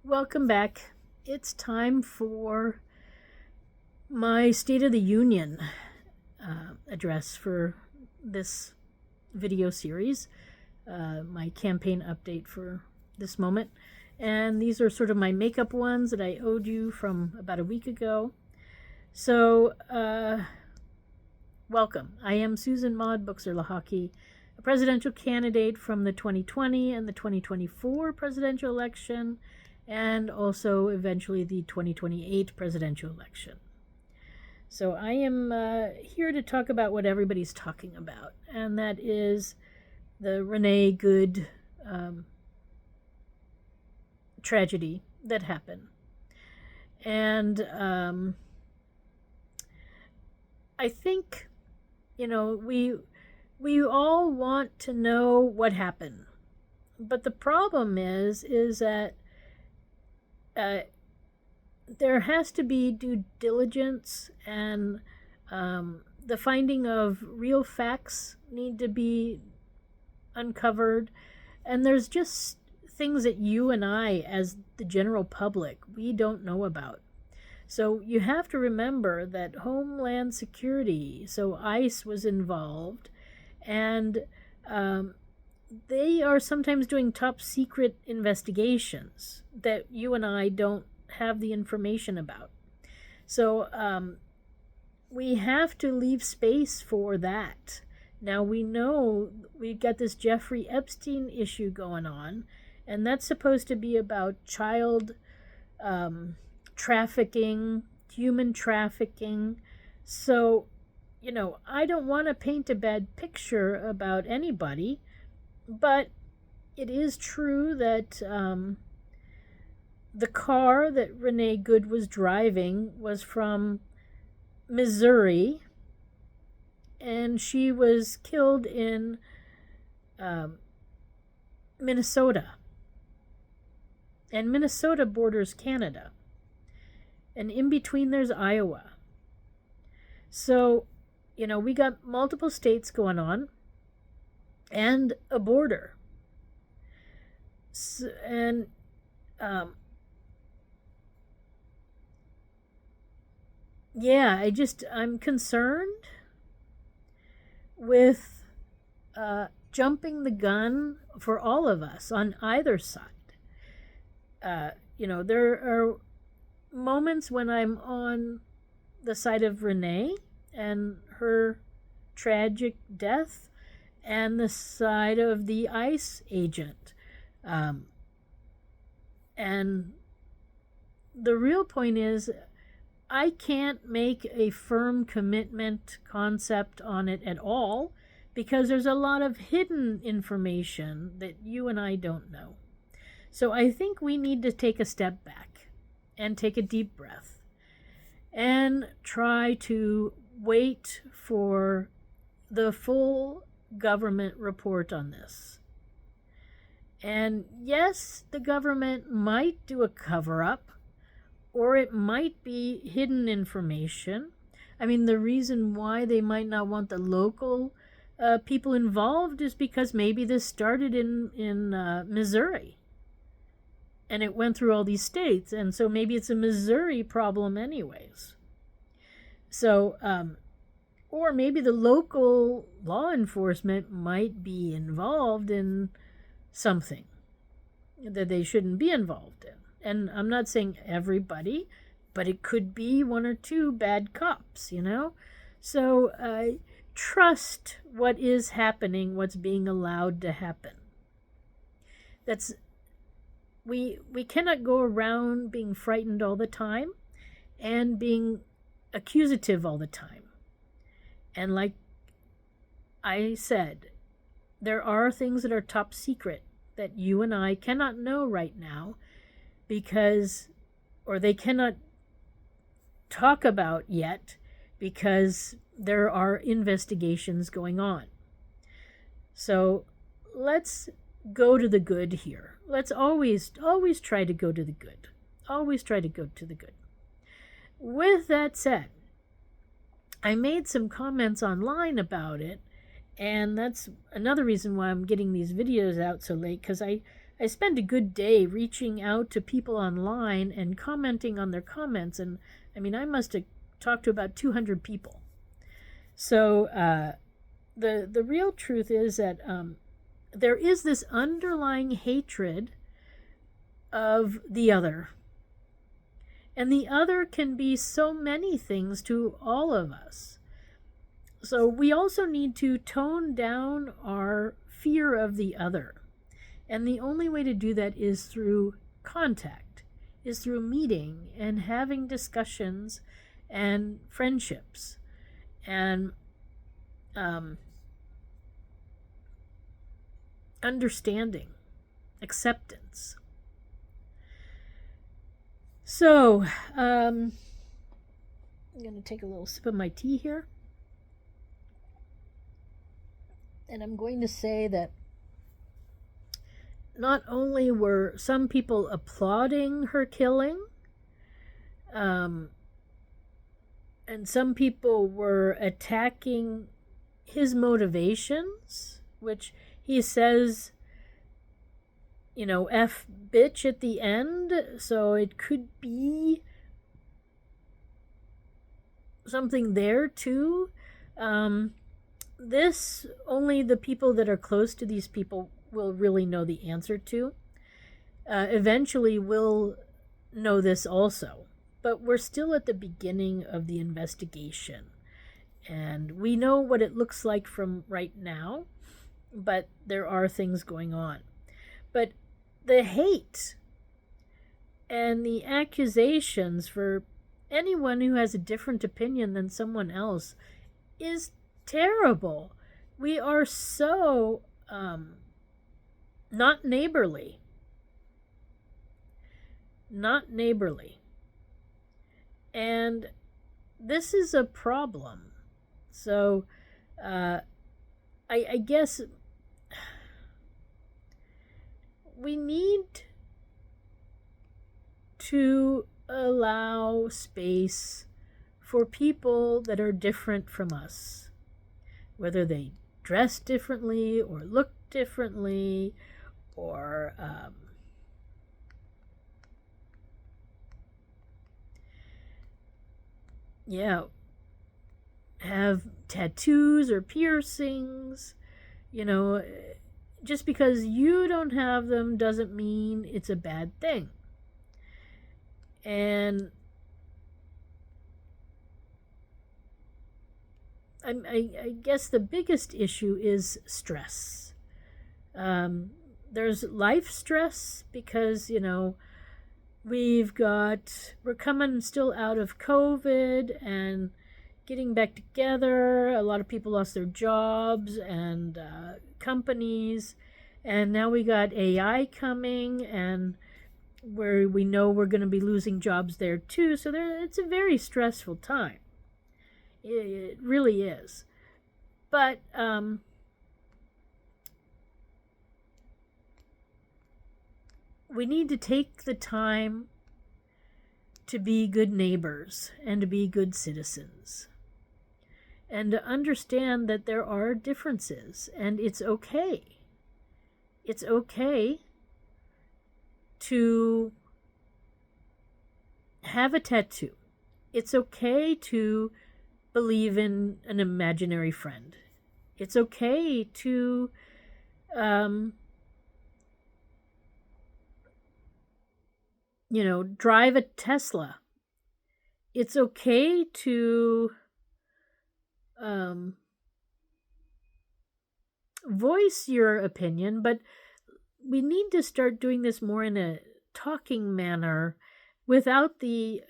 Welcome back. It's time for my State of the Union address for this video series, my campaign update for this moment. And these are sort of my makeup ones that I owed you from about a week ago. So, welcome. I am Susan Maud Buchser-Lochocki, a presidential candidate from the 2020 and the 2024 presidential election, and also eventually the 2028 presidential election. So I am here to talk about what everybody's talking about, and that is the Renee Good tragedy that happened. And I think, we all want to know what happened. But the problem is that there has to be due diligence, and the finding of real facts need to be uncovered. And there's just things that you and I, as the general public, we don't know about. So you have to remember that Homeland Security, so ICE, was involved, and they are sometimes doing top secret investigations that you and I don't have the information about. So we have to leave space for that. Now, we know we've got this Jeffrey Epstein issue going on, and that's supposed to be about child trafficking, human trafficking. So, I don't want to paint a bad picture about anybody, but it is true that the car that Renee Good was driving was from Missouri, and she was killed in Minnesota. And Minnesota borders Canada. And in between there's Iowa. So, we got multiple states going on and a border. So, and I'm concerned with jumping the gun for all of us on either side. There are moments when I'm on the side of Renee and her tragic death, and the side of the ICE agent. And the real point is, I can't make a firm commitment concept on it at all, because there's a lot of hidden information that you and I don't know. So I think we need to take a step back and take a deep breath and try to wait for the full government report on this. And yes, the government might do a cover-up, or it might be hidden information. I mean, the reason why they might not want the local people involved is because maybe this started in Missouri, and it went through all these states, and so maybe it's a Missouri problem anyways. So, or maybe the local law enforcement might be involved in something that they shouldn't be involved in. And I'm not saying everybody, but it could be one or two bad cops, So trust what is happening, what's being allowed to happen. We cannot go around being frightened all the time and being accusative all the time. And like I said, there are things that are top secret that you and I cannot know right now, or they cannot talk about yet, because there are investigations going on. So let's go to the good here. Let's always try to go to the good. Always try to go to the good. With that said, I made some comments online about it, and that's another reason why I'm getting these videos out so late, because I I spend a good day reaching out to people online and commenting on their comments. And I mean, I must have talked to about 200 people. So the real truth is that there is this underlying hatred of the other. And the other can be so many things to all of us. So we also need to tone down our fear of the other. And the only way to do that is through contact, is through meeting and having discussions and friendships and understanding, acceptance. So, I'm going to take a little sip of my tea here. And I'm going to say that not only were some people applauding her killing, and some people were attacking his motivations, which he says, F bitch at the end, so it could be something there too. This, only the people that are close to these people will really know the answer to. Eventually we'll know this also, but we're still at the beginning of the investigation. And we know what it looks like from right now, but there are things going on. But the hate and the accusations for anyone who has a different opinion than someone else is terrible. We are so not neighborly. Not neighborly. And this is a problem. So I guess we need to allow space for people that are different from us, whether they dress differently or look differently or have tattoos or piercings. Just because you don't have them doesn't mean it's a bad thing. And I guess the biggest issue is stress. There's life stress because, we're coming still out of COVID and getting back together. A lot of people lost their jobs and companies. And now we got AI coming, and where we know we're going to be losing jobs there too. So it's a very stressful time. It really is. But we need to take the time to be good neighbors and to be good citizens. And to understand that there are differences, and it's okay. It's okay to have a tattoo. It's okay to believe in an imaginary friend. It's okay to drive a Tesla. It's okay to voice your opinion, but we need to start doing this more in a talking manner without the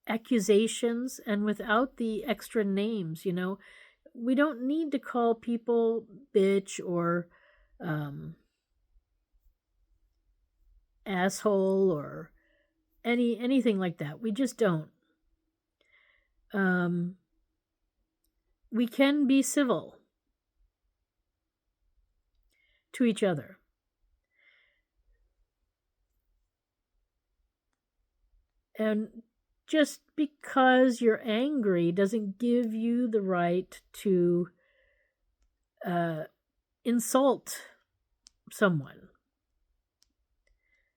accusations and without the extra names. We don't need to call people bitch or asshole or anything like that. We just don't. We can be civil to each other. And just because you're angry doesn't give you the right to insult someone.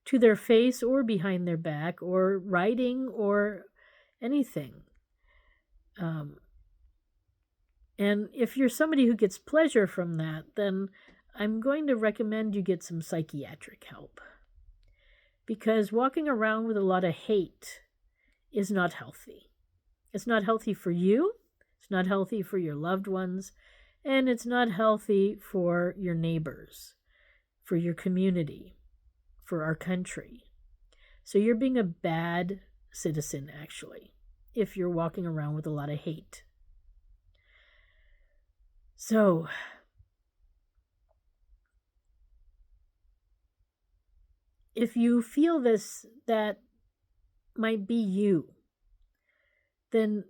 to their face or behind their back or writing or anything. And if you're somebody who gets pleasure from that, then I'm going to recommend you get some psychiatric help. Because walking around with a lot of hate is not healthy. It's not healthy for you, it's not healthy for your loved ones, and it's not healthy for your neighbors, for your community, for our country. So you're being a bad citizen, actually, if you're walking around with a lot of hate. So, if you feel that might be you, then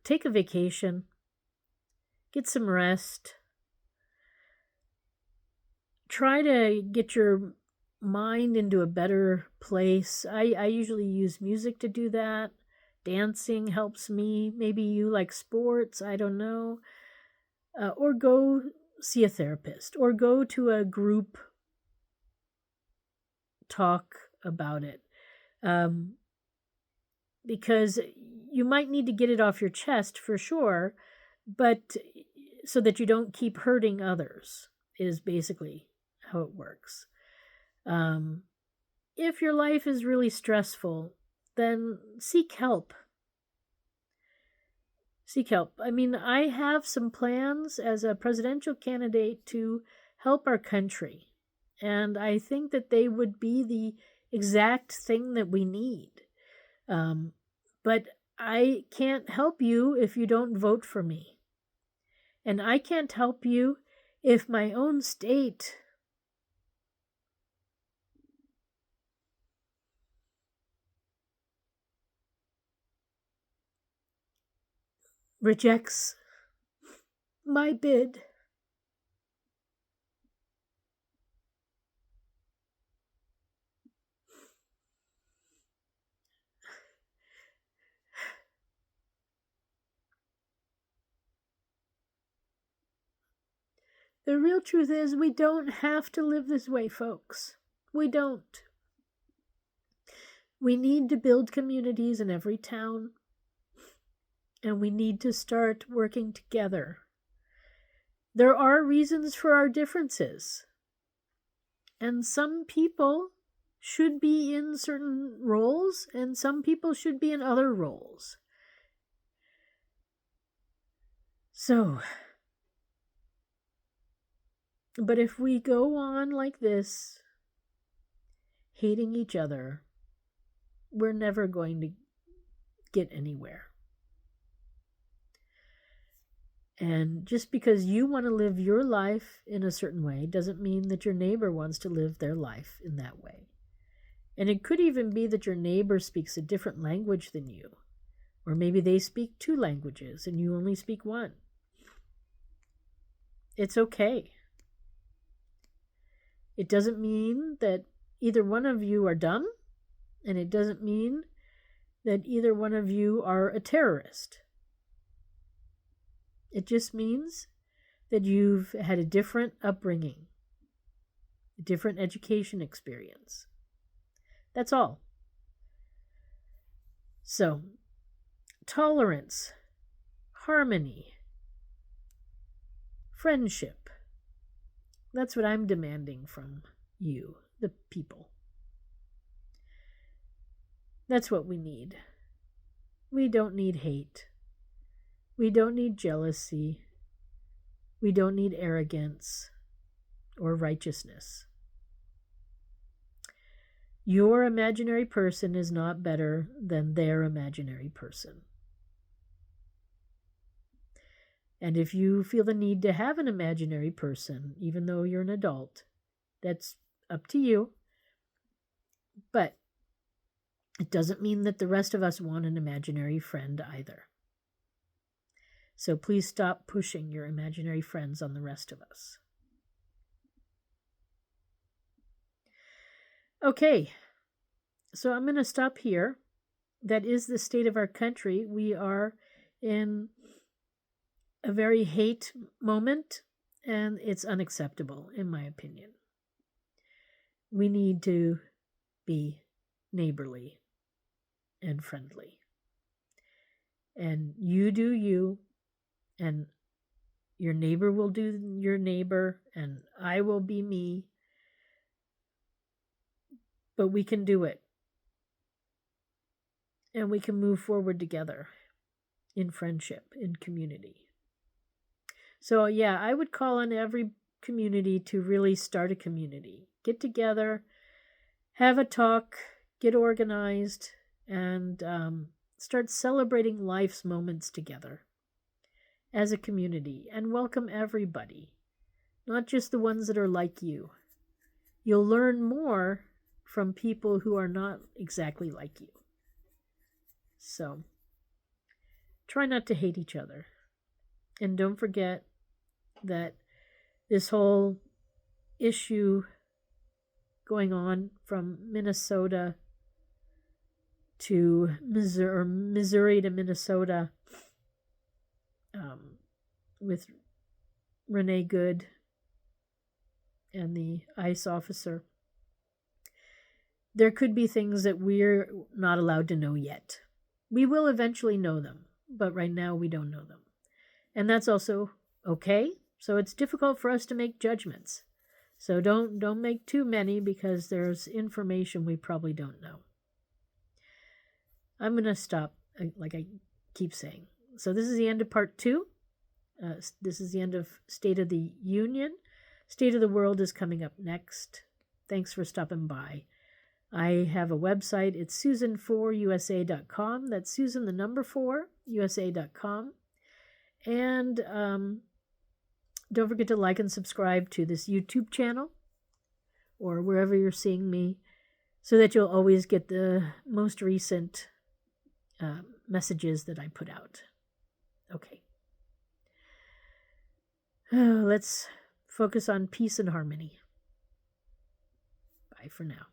take a vacation, get some rest, try to get your mind into a better place. I usually use music to do that. Dancing helps me. Maybe you like sports, I don't know. Or go see a therapist, or go to a group talk about it. Because you might need to get it off your chest for sure, but so that you don't keep hurting others is basically how it works. If your life is really stressful, then seek help. Seek help. I mean, I have some plans as a presidential candidate to help our country, and I think that they would be the exact thing that we need. But I can't help you if you don't vote for me. And I can't help you if my own state rejects my bid. The real truth is we don't have to live this way, folks. We don't. We need to build communities in every town, and we need to start working together. There are reasons for our differences, and some people should be in certain roles, and some people should be in other roles. So, but if we go on like this, hating each other, we're never going to get anywhere. And just because you want to live your life in a certain way doesn't mean that your neighbor wants to live their life in that way. And it could even be that your neighbor speaks a different language than you, or maybe they speak 2 languages and you only speak 1. It's okay. It doesn't mean that either one of you are dumb, and it doesn't mean that either one of you are a terrorist. It just means that you've had a different upbringing, a different education experience. That's all. So, tolerance, harmony, friendship. That's what I'm demanding from you, the people. That's what we need. We don't need hate. We don't need jealousy. We don't need arrogance or righteousness. Your imaginary person is not better than their imaginary person. And if you feel the need to have an imaginary person, even though you're an adult, that's up to you. But it doesn't mean that the rest of us want an imaginary friend either. So please stop pushing your imaginary friends on the rest of us. Okay, so I'm going to stop here. That is the state of our country. We are in a very hate moment, and it's unacceptable, in my opinion. we need to be neighborly and friendly. And you do you, and your neighbor will do your neighbor, and I will be me. But we can do it. And we can move forward together in friendship, in community. So, yeah, I would call on every community to really start a community. Get together, have a talk, get organized, and start celebrating life's moments together as a community, and welcome everybody, not just the ones that are like you. You'll learn more from people who are not exactly like you. So try not to hate each other. And don't forget that this whole issue going on from Minnesota to Missouri to Minnesota, with Renee Good and the ICE officer, there could be things that we're not allowed to know yet. We will eventually know them, but right now we don't know them. And that's also okay. So it's difficult for us to make judgments. So don't make too many, because there's information we probably don't know. I'm going to stop, like I keep saying. So this is the end of part 2. This is the end of State of the Union. State of the World is coming up next. Thanks for stopping by. I have a website. It's susan4usa.com. That's Susan, the number 4, usa.com. And don't forget to like and subscribe to this YouTube channel or wherever you're seeing me, so that you'll always get the most recent messages that I put out. Okay. Let's focus on peace and harmony. Bye for now.